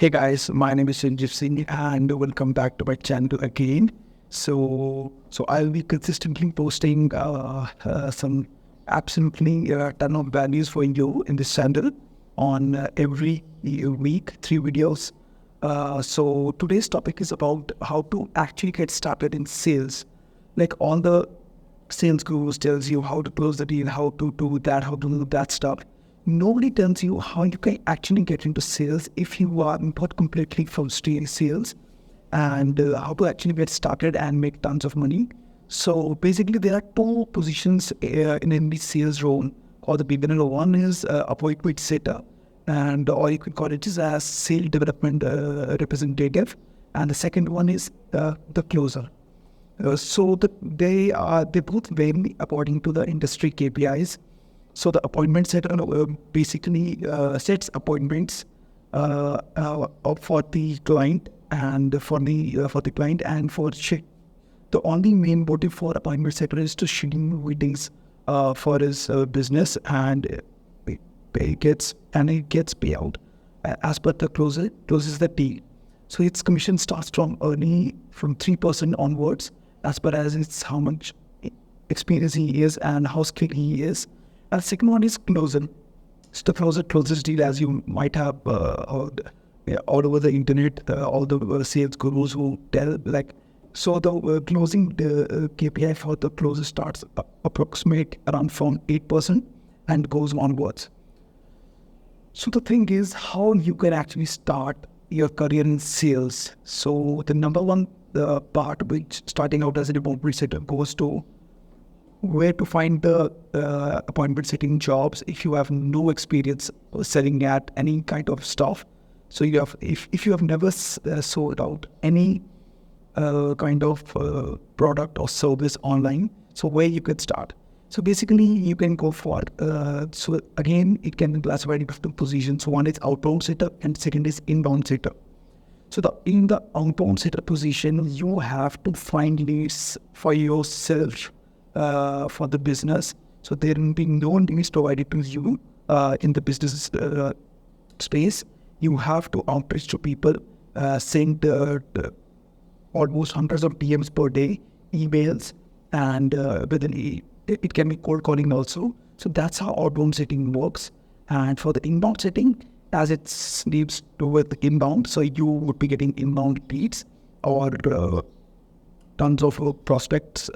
Hey guys, my name is Sanjeev Singh and welcome back to my channel again. So I'll be consistently posting some absolutely ton of values for you in this channel on every week, 3 videos. So today's topic is about how to actually get started in sales. Like all the sales gurus tells you how to close the deal, how to do that stuff. Nobody tells you how you can actually get into sales if you are not completely from sales, and how to actually get started and make tons of money. So basically, there are two positions in any sales role or the beginner. One is appointment setter, and or you could call it as sales development representative, and the second one is the closer. They both vary according to the industry KPIs. So the appointment setter basically sets appointments for the client and for the client and for the only main motive for appointment setter is to schedule meetings for his business, and it gets payout as per the closes the deal. So its commission starts from early from 3% onwards, as per as it's how much experience he is and how skilled he is. And second one is closer. So the closer closes deal, as you might have heard all over the internet, all the sales gurus who tell like. So the closing the KPI for the closer starts approximate around from 8% and goes onwards. So the thing is how you can actually start your career in sales. So the number one part which starting out as an appointment setter goes to where to find the appointment setting jobs if you have no experience selling at any kind of stuff. So you have if you have never sold out any kind of product or service online, so where you could start. So basically you can go for so again it can be classified into two positions. One is outbound setup and second is inbound setup. So in the outbound setup position, you have to find leads for yourself for the business. So there will be no leads provided to you in the business space. You have to outreach to people, send almost hundreds of DMs per day, emails, and it can be cold calling also. So that's how outbound setting works. And for the inbound setting, as it leads with inbound, so you would be getting inbound leads or tons of prospects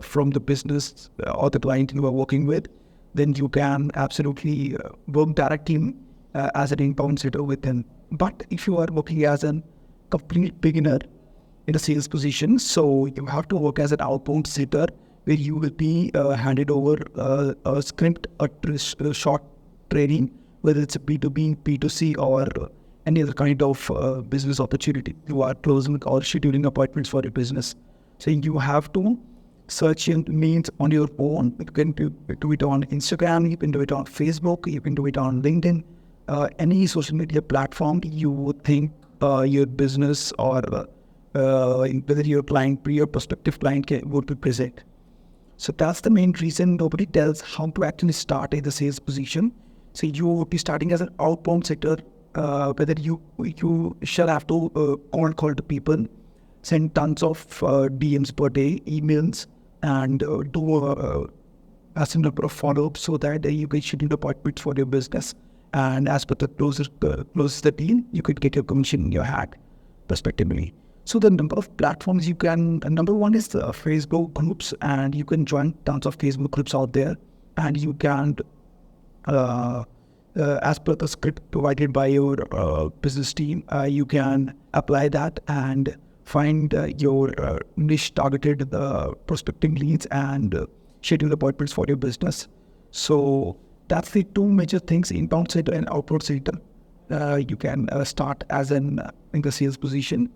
from the business or the client you are working with. Then you can absolutely work directly as an inbound setter with them. But if you are working as a complete beginner in a sales position, so you have to work as an outbound setter where you will be handed over a script, a short training, whether it's a B2B, B2C, or any other kind of business opportunity. You are closing or scheduling appointments for your business. So you have to search your needs on your own. You can do it on Instagram, you can do it on Facebook, you can do it on LinkedIn, any social media platform you would think your business or whether your client, your prospective client would be present. So that's the main reason nobody tells how to actually start in the sales position. So you would be starting as an outbound setter, whether you shall have to call the people, send tons of DMs per day, emails, and do a similar number of follow-ups so that you can schedule appointments for your business. And as per the closes the deal, you could get your commission in your hand, respectively. So the number of platforms you can, number one is the Facebook groups, and you can join tons of Facebook groups out there, and you can, as per the script provided by your business team, you can apply that and find your niche targeted prospecting leads and schedule appointments for your business. So that's the two major things: inbound setter and outbound setter. You can start as in the sales position.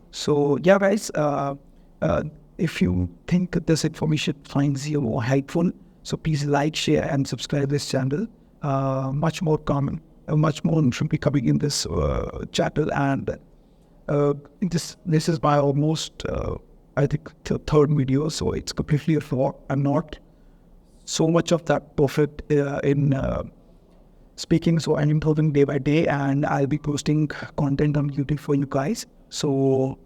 So yeah, guys, if you think this information finds you helpful, so please like, share, and subscribe this channel. Much more should be coming in this channel, and this is my almost I think third video, so it's completely raw. I'm not so much of that perfect in speaking. So I'm improving day by day, and I'll be posting content on YouTube for you guys. So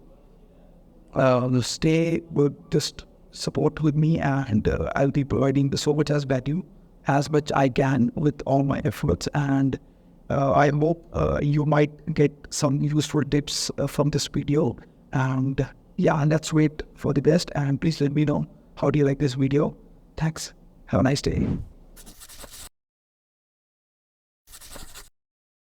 stay with, just support with me, and I'll be providing so much as value as much I can with all my efforts. And I hope you might get some useful tips from this video. And yeah, let's wait for the best. And please let me know how do you like this video. Thanks. Have a nice day.